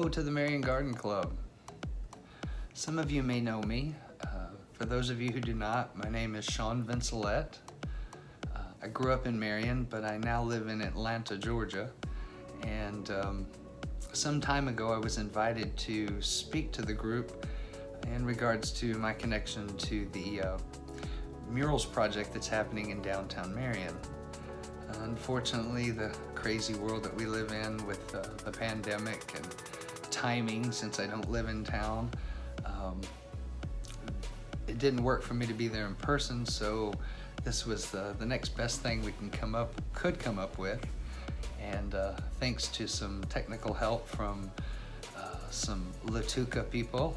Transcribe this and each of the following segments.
Hello to the Marion Garden Club. Some of you may know me. For those of you who do not, my name is Sean Vincelette. I grew up in Marion, but I now live in Atlanta, Georgia. And some time ago, I was invited to speak to the group in regards to my connection to the murals project that's happening in downtown Marion. Unfortunately, the crazy world that we live in with the pandemic and timing, since I don't live in town, it didn't work for me to be there in person, so this was the next best thing we could come up with. And thanks to some technical help from some Latuka people,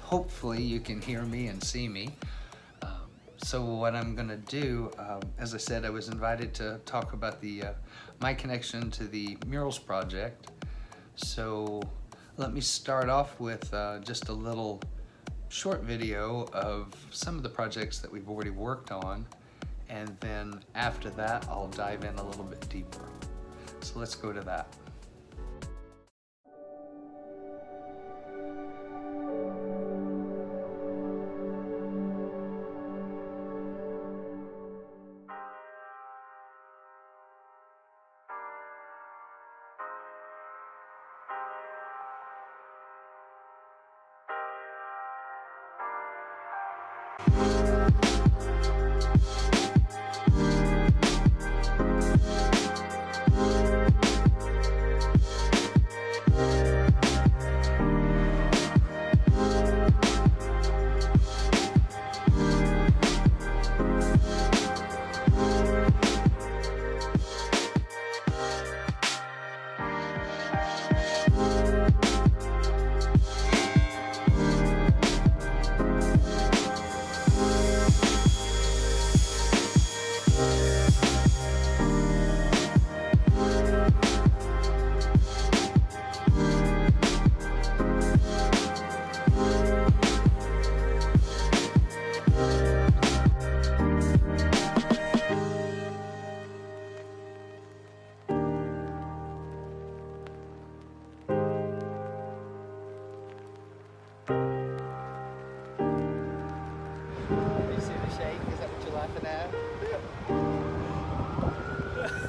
hopefully you can hear me and see me. So what I'm gonna do, as I said, I was invited to talk about my connection to the Murals project. So let me start off with just a little short video of some of the projects that we've already worked on, and then after that I'll dive in a little bit deeper. So let's go to that.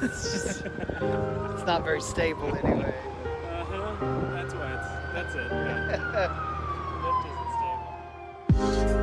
It's not very stable anyway. That's it. Yeah. Lift isn't stable.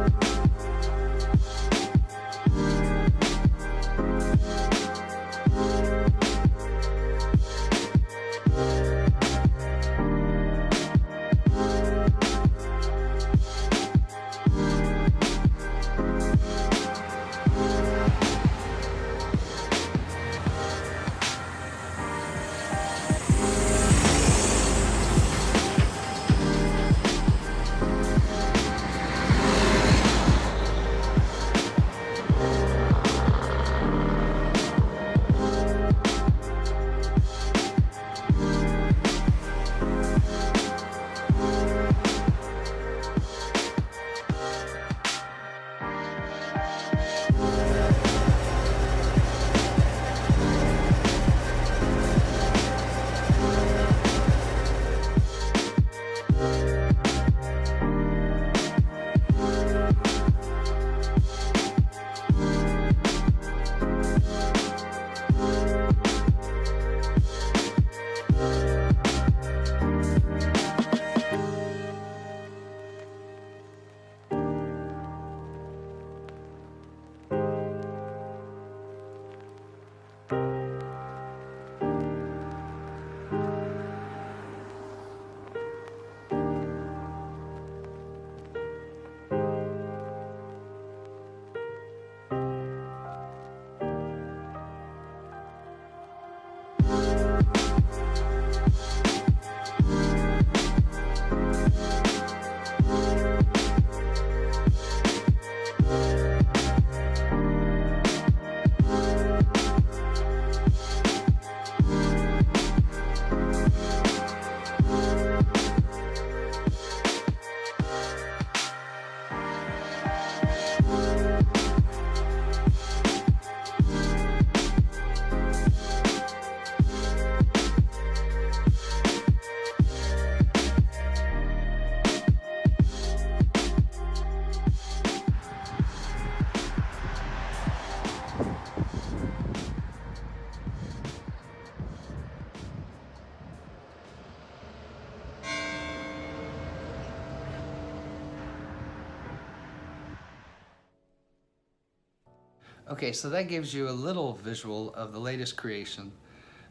Okay, so that gives you a little visual of the latest creation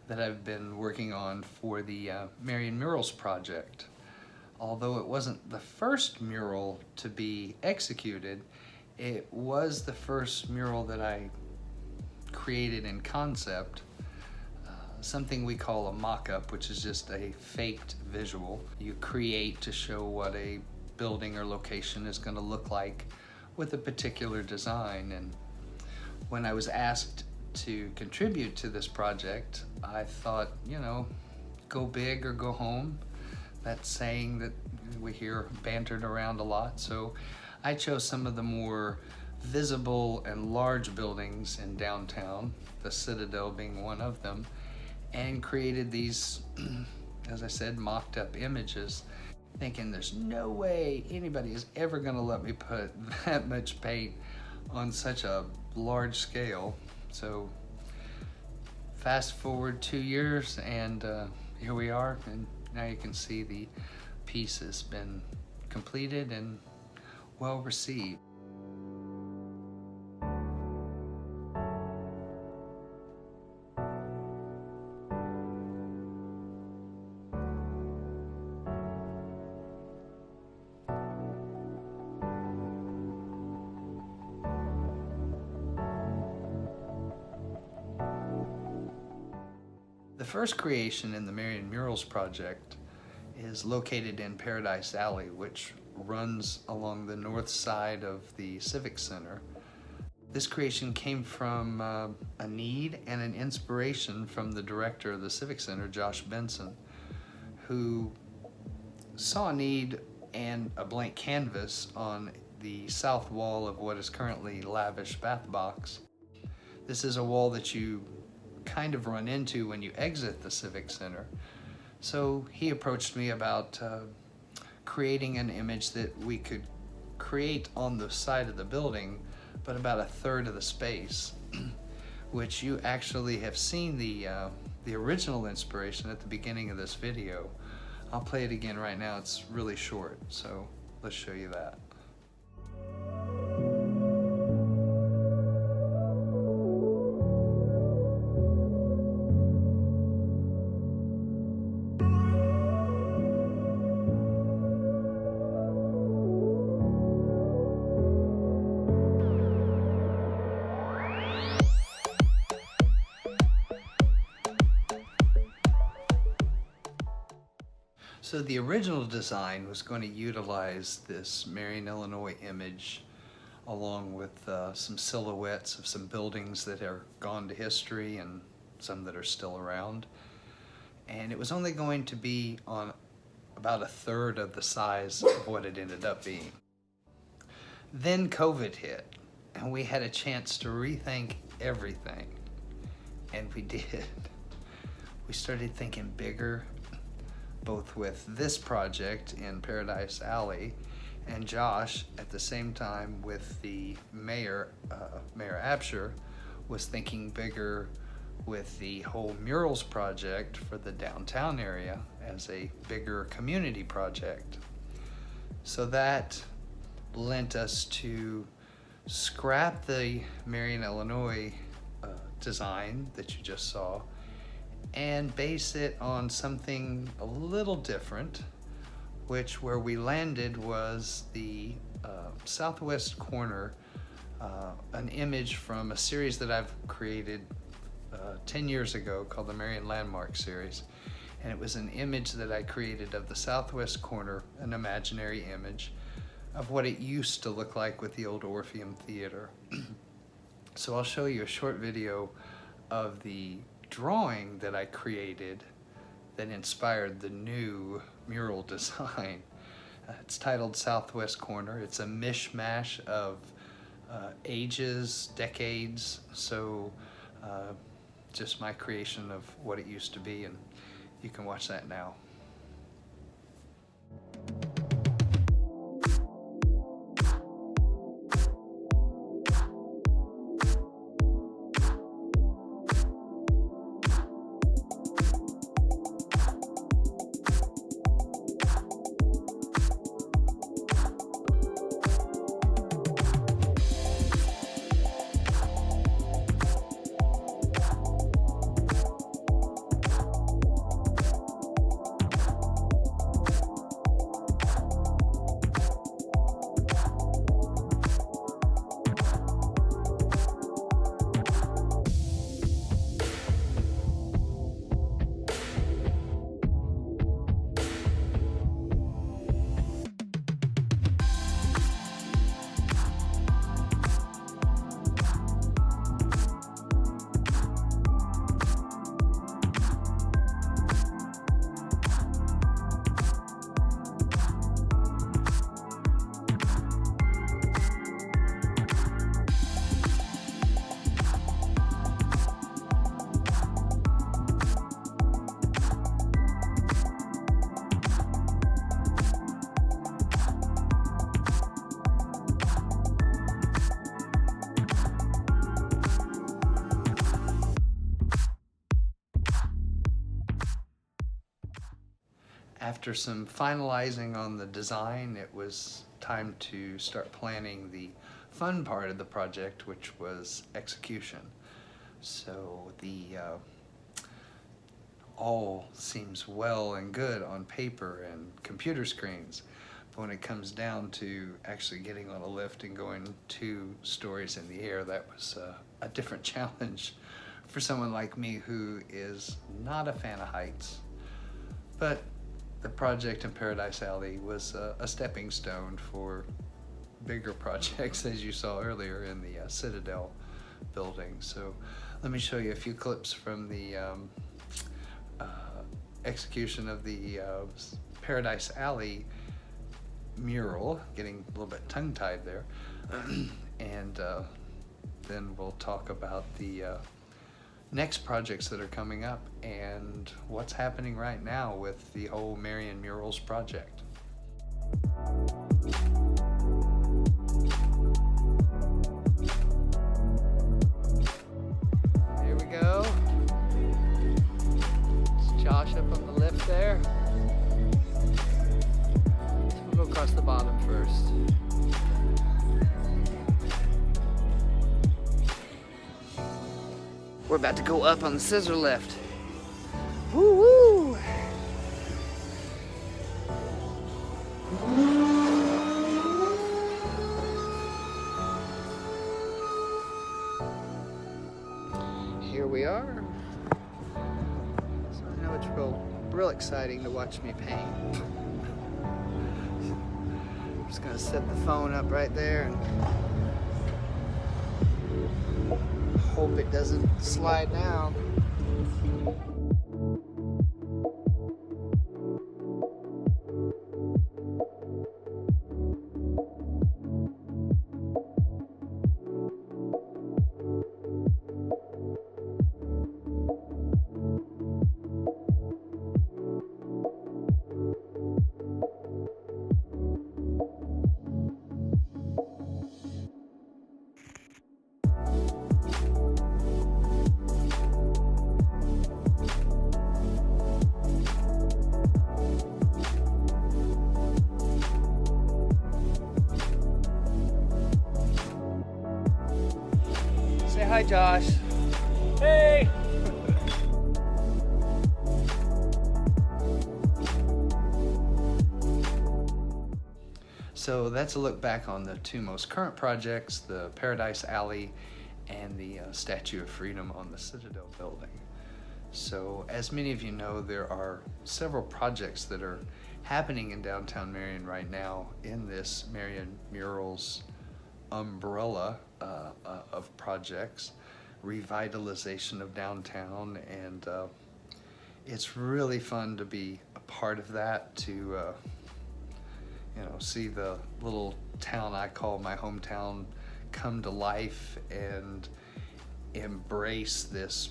that I've been working on for the Marion Murals project. Although it wasn't the first mural to be executed, it was the first mural that I created in concept, something we call a mock-up, which is just a faked visual you create to show what a building or location is going to look like with a particular design. And when I was asked to contribute to this project, I thought, you know, go big or go home. That saying that we hear bantered around a lot. So I chose some of the more visible and large buildings in downtown, the Citadel being one of them, and created these, as I said, mocked up images, thinking there's no way anybody is ever gonna let me put that much paint on such a large scale. So fast forward 2 years and here we are, and now you can see the piece has been completed and well received. The first creation in the Marion Murals project is located in Paradise Alley, which runs along the north side of the Civic Center. This creation came from a need and an inspiration from the director of the Civic Center, Josh Benson, who saw a need and a blank canvas on the south wall of what is currently Lavish Bath Box. This is a wall that you kind of run into when you exit the Civic Center. So he approached me about creating an image that we could create on the side of the building, but about a third of the space, which you actually have seen the original inspiration at the beginning of this video. I'll play it again right now. It's really short, so let's show you that. So the original design was going to utilize this Marion, Illinois image along with some silhouettes of some buildings that are gone to history and some that are still around. And it was only going to be on about a third of the size of what it ended up being. Then COVID hit and we had a chance to rethink everything. And we did. We started thinking bigger, both with this project in Paradise Alley and Josh at the same time with the mayor, Mayor Absher, was thinking bigger with the whole murals project for the downtown area as a bigger community project. So that lent us to scrap the Marion, Illinois design that you just saw and base it on something a little different, which where we landed was the southwest corner, an image from a series that I've created 10 years ago called the Marion Landmark series. And it was an image that I created of the southwest corner, an imaginary image of what it used to look like with the old Orpheum Theater. So I'll show you a short video of the drawing that I created that inspired the new mural design. It's titled Southwest Corner. It's a mishmash of ages, decades, so just my creation of what it used to be, and you can watch that now. After some finalizing on the design, it was time to start planning the fun part of the project, which was execution. So the all seems well and good on paper and computer screens, but when it comes down to actually getting on a lift and going 2 stories in the air, that was a different challenge for someone like me who is not a fan of heights. But the project in Paradise Alley was a stepping stone for bigger projects, as you saw earlier in the Citadel building. So let me show you a few clips from the execution of the Paradise Alley mural, getting a little bit tongue-tied there, and then we'll talk about the next projects that are coming up and what's happening right now with the whole Marion Murals project. Here we go. It's Josh up on the lift there. We'll go across the bottom first. We're about to go up on the scissor lift. Woo woo! Here we are. So I know it's real exciting to watch me paint. I'm just gonna set the phone up right there and hope it doesn't slide down. Say hi, Josh. Hey! So that's a look back on the 2 most current projects, the Paradise Alley and the Statue of Freedom on the Citadel building. So as many of you know, there are several projects that are happening in downtown Marion right now in this Marion Murals umbrella of projects, revitalization of downtown, and it's really fun to be a part of that, to see the little town I call my hometown come to life and embrace this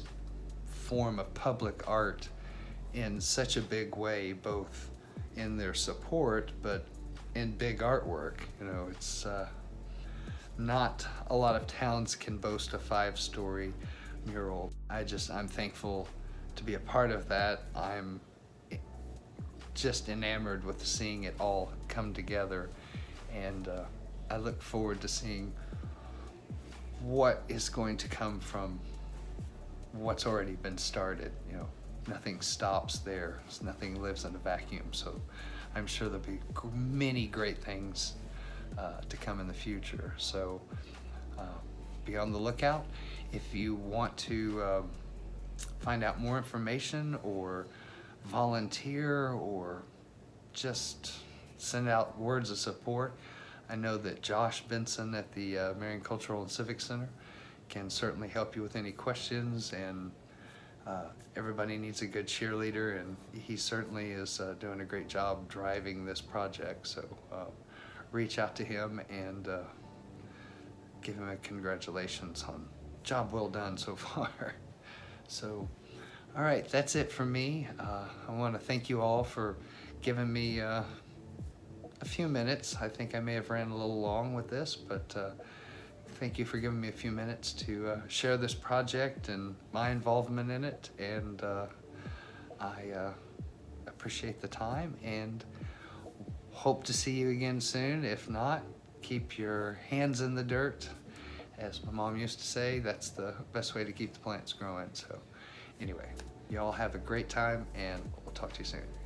form of public art in such a big way, both in their support but in big artwork. It's not a lot of towns can boast a 5-story mural. I'm thankful to be a part of that. I'm just enamored with seeing it all come together, and I look forward to seeing what is going to come from what's already been started. Nothing stops there. Nothing lives in a vacuum. So I'm sure there'll be many great things to come in the future. So be on the lookout. If you want to find out more information or volunteer or just send out words of support, I know that Josh Benson at the Marion Cultural and Civic Center can certainly help you with any questions, and everybody needs a good cheerleader, and he certainly is doing a great job driving this project. So reach out to him and give him a congratulations on job well done so far. So all right, that's it from me. I want to thank you all for giving me a few minutes. I think I may have ran a little long with this, but thank you for giving me a few minutes to share this project and my involvement in it. And I appreciate the time and hope to see you again soon. If not, keep your hands in the dirt. As my mom used to say, that's the best way to keep the plants growing. So anyway, you all have a great time, and we'll talk to you soon.